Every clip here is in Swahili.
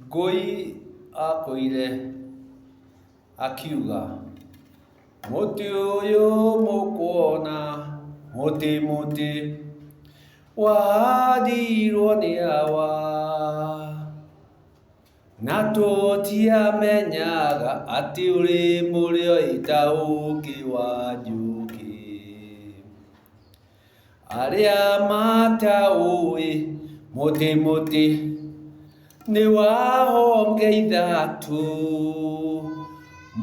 Ngũi akoire akiuga mũtĩ ũyũ mũkuona mũtĩ wahandirwo nĩ awa na tũtiamenyaga atĩ ũrĩ mũrĩo ĩta ũũkĩ wa njũkĩ. Arĩa mataũĩ mũtĩ nĩ wa honge ithatũ,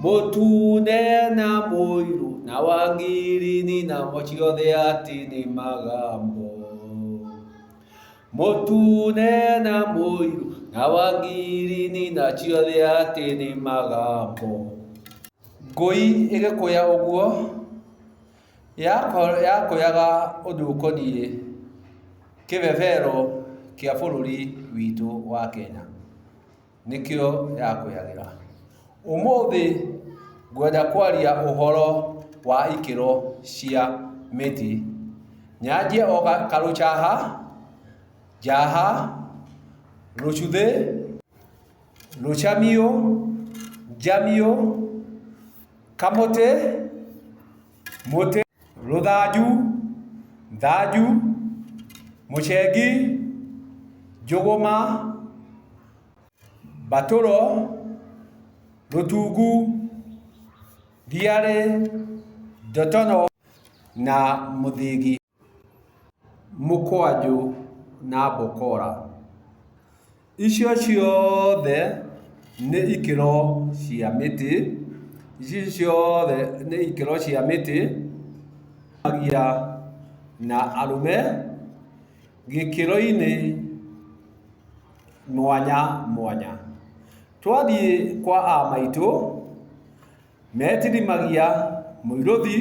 mũtune na mũirũ na wa ngirini, namo ciothe atĩ nĩ magambo. Mũtune na mũirũ na wa ngirini na ciothe atĩ nĩ magambo. Ngũi ĩgĩkũya ũguo yakũyaga ũndũ ũkoniĩ kĩbebero kĩa bũrũri witũ wa Kenya, nĩkĩo yakũyagĩra. Ũmũthĩ ngwenda kwaria ũhoro wa ikĩro cia mĩtĩ. Nyanjie o karũcaha, njaha, rũcuthĩ, rũcamio, njamio, kamũtĩ, mũtĩ, rũthanju, thanju, mũcengi, njũgũma, mbatũro, rũtungu, thiarĩ, ndotono na mũthĩgi, mũkwanjũ na mbokora. Icio ciothe nĩ ikĩro cia mĩtĩ, icio ciothe nĩ ikĩro cia mĩtĩ na arũme gĩkĩro-inĩ mwanya mwanya. Twathiĩ kwa a maitũ metithimagia mũirũthi,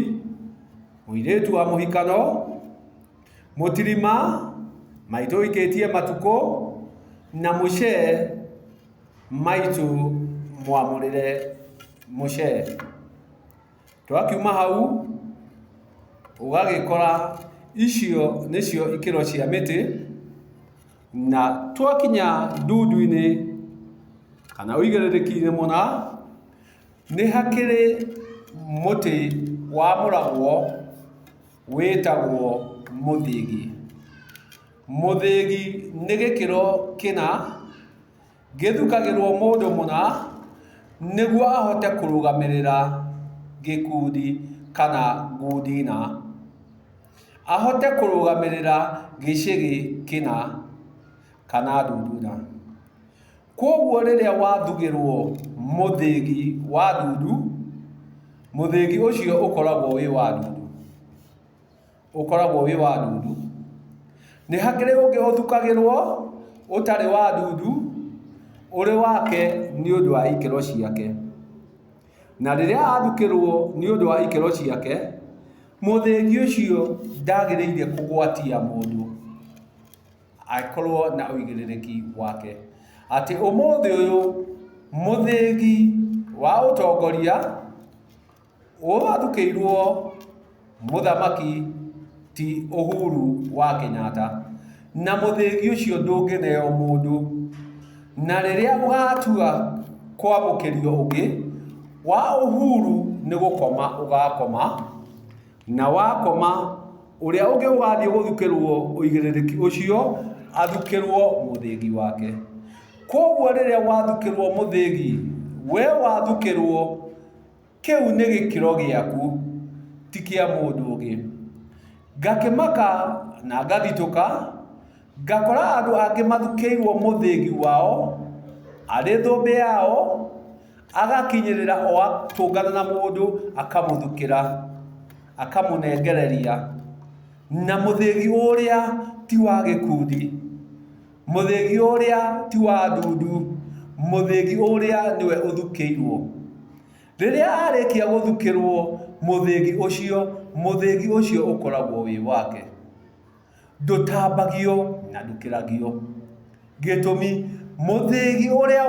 mũirĩtu wa mũhikano, mũtirima, maitũ ikĩtie matukũ, na mũcee, maitũ mwamũrĩre mũcee. Twakiuma hau ũgagĩkora icio nĩcio ikĩro cia mĩtĩ, na twakinya ndundu-inĩ kana ũigĩrĩrĩki-inĩ mũna, nĩ hakĩrĩ mũtĩ wamũragwo wĩtagwo mũthĩgi. Mũthĩgi nĩ gĩkĩro kĩna gĩthukagĩrwo mũndũ mũna nĩguo ahote kũrũgamĩrĩra gĩkundi kana ngundi na ahote kũrũgamĩrĩra gĩcĩgĩ kĩna kana ndundu na. Kwoguo rĩrĩa wathugĩrwo mũthĩgi wa ndundu, mũthĩgi ũcio ũkoragwo wĩ wa ndundu, nĩ hakĩrĩ ũngĩ ũthukagĩrwo ũtarĩ wa ndundu, ũrĩ wake nĩ ũndũ wa ikĩro ciake. Na rĩrĩa athukĩrwo nĩ ũndũ wa ikĩro ciake, mũthĩgi ũcio ndagĩrĩire kũgwatia mũndũ akorwo na ũigĩrĩrĩki wake. Atĩ ũmũthĩ ũyũ mũthĩgi wa ũtongoria ũrathukĩirwo mũthamaki ti Uhuru wa Kenyatta, na mũthĩgi ũcio ndũngĩneo mũndũ. Na rĩrĩa ũgatua kwamũkĩrio ũngĩ wa Uhuru nĩ gũkoma ũgakoma, na wakoma ũrĩa ũngĩ ũgathiĩ gũthukĩrwo ũigĩrĩrĩki ũcio athukĩrwo mũthĩgi wake. Kwoguo rĩrĩa wathukĩrwo mũthĩgi, we wathukĩrwo, kĩu nĩ gĩkĩro gĩaku, ti kĩa mũndũ ũngĩ. Ngakĩmaka na ngathitũka, ngakora andũ angĩ mathukĩirwo mũthĩgi wao arĩ thũmbĩ yao, agakinyĩrĩra o atũngana na mũndũ akamũthukĩra, akamũnengereria. Na mũthĩgi ũrĩa ti wa gĩkundi, mũthĩgi ũrĩa ti wa ndundu, mũthĩgi ũrĩa nĩwe ũthukĩirwo. Rĩrĩa arĩkia gũthukĩrwo mũthĩgi ũcio ũkoragwo wĩ wake, ndũtambagio na ndũkĩragio. Gĩtũmi mũthĩgi ũrĩa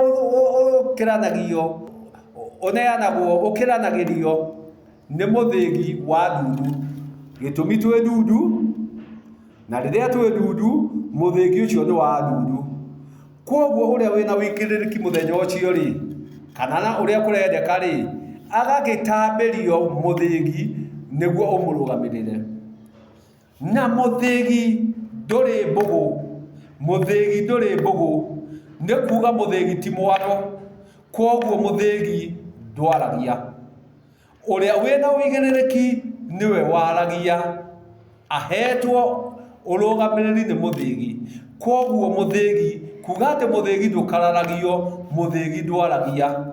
ũkĩranagĩrio nĩ mũthĩgi wa ndundu. Gĩtũmi twĩ ndundu, na rĩrĩa twĩ ndundu mũthĩgi ũcio nĩ wa ndundu. Koguo uria wina wikiriki muthenya ucio ri kana na uria kurendeka ri agagitambirio muthigi niguo umurugamirire na muthigi nduri mbugu muthigi nduri mbugu ni kuga muthigi ti mwago koguo muthigi ndwaragia uria wina wigiriki niwe waragia ahetwo urugamiriri ni muthigi koguo muthigi kuga ati muthigi ndukararagio muthigi ndwaragia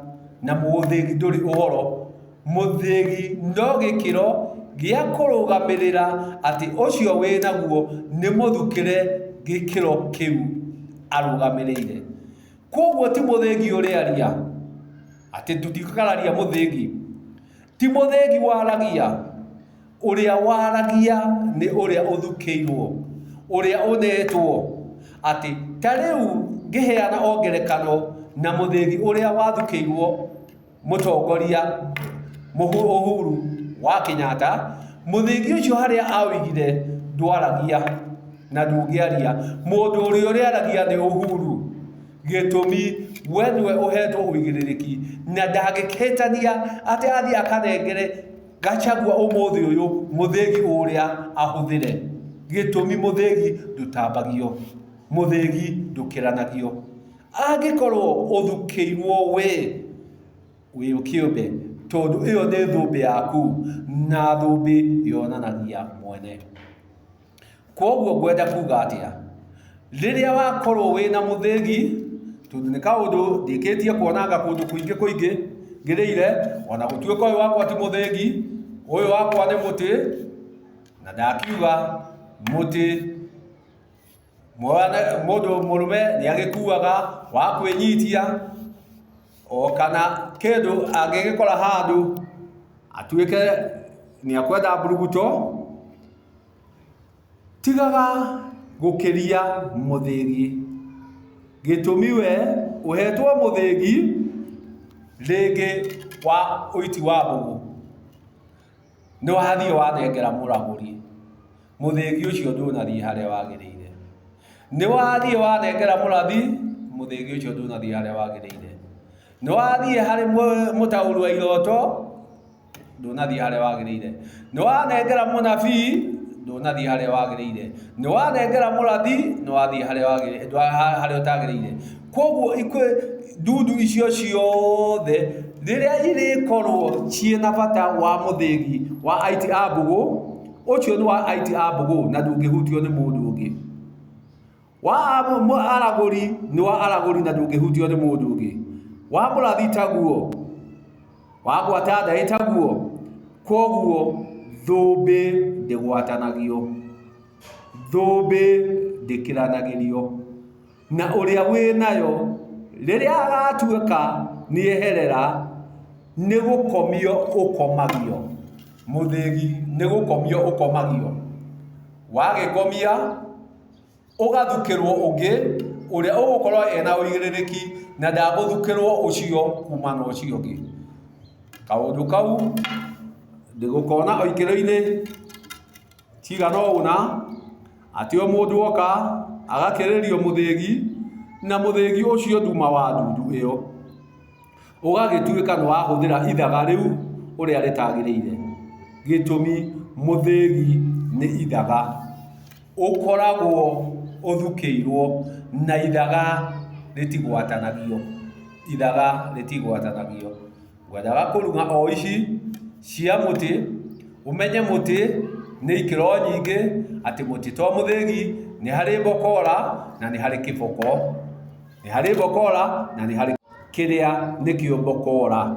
na muthigi nduri uhoro muthigi no gikiro gia kurugamirira ati ucio winaguo ni muthukire gikiro kiu arugamirire koguo ti muthigi uriaria ati tutikararia muthigi ti muthigi waragia uria waragia ni uria uthukiirwo uria unetwo ati tariu ngiheana ongerekano na muthigi uria wathukiirwo mutongoria Uhuru wa Kenyatta muthigi ucio haria awigire ndwaragia na ndungiaria mundu uria aragia ni Uhuru gitumi we niwe uhetwo uigiriki na ndagiketania ati athi akanengere Gachagua umuthi uyu muthigi uria ahuthire gitumi muthigi ndutambagio muthigi ndukiranagio angikorwo uthukiirwo we ukiumbe tondu iyo ni thumbi yaku na thumbi yonanagia mwene koguo ngwenda kuga atia riria wakorwo wina muthigi tondu ni kaundu ndikitie kuonanga kundu kuingi ngirire ona gutuika uyu wakwa ti muthigi uyu wakwa ni muti na ndakiuga muti mundu murume ni agikuaga wa kwinyitia o kana kindu angigikora handu atuike ni akwenda buruguto tigaga gukiria muthigi gitumi we uhetwo muthigi ringi wa uiti wa mbugu ni wathie wanengera muraguri muthigi ucio ndunathie haria wagirire ni wathie wanengera murathi muthigi ucio ndunathie haria wagirire ni wathie hari mutauru wa iroto ndunathie haria wagirire ni wanengera munabii ndunathie haria wagirire ni wanengera murathi ni wathie haria wagirire haria utagirire koguo ikwe ndudu icio ciothe riria irikorwo ciena bata wa muthigi wa aiti a mbugu ucio ni wa aiti a mbugu na ndungihutio ni mundu ungi wa araguri ni wa araguri na ndungihutio ni mundu ungi wa murathi taguo wa gwata ndai taguo koguo thumbi ndigwatanagio thumbi ndikiranagirio na uria winayo riria agatuika ni eherera ni gukomio ukomagio muthigi ni gukomio ukomagio wagikomia ugathukirwo ungi uria ugukorwo ena uigiriki na ndaguthukirwo ucio kuma na ucio ungi kaundu kau ndigukona oikero-ini tigana una ati o mundu oka agakiririo muthigi na muthigi ucio nduma wa ndudu iyo ugagituika ni wahuthira ithaga riu uria ritagirire gitumi muthigi ni ithaga ukoragwo uthukiirwo na ithaga ritigwatanagio ngwendaga kuruga o ici cia muti umenye muti ni ikiro nyingi ati muti to muthigi ni hari bokora na ni hari kiboko ni hari bokora na ni hari kiria nikio bokora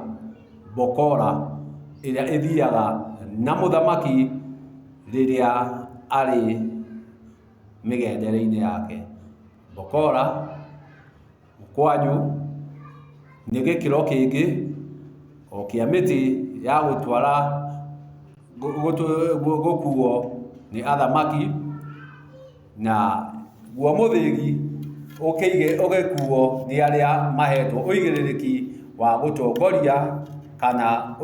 iria ithiaga na muthamaki riria ari migendere-ini yake bokora mukwanyu ni gikiro kingi o kia miti ya gutwara gukuo ni athamaki na guo muthigi ugekuo ni aria mahetwo uigiriki wa gutongoria kana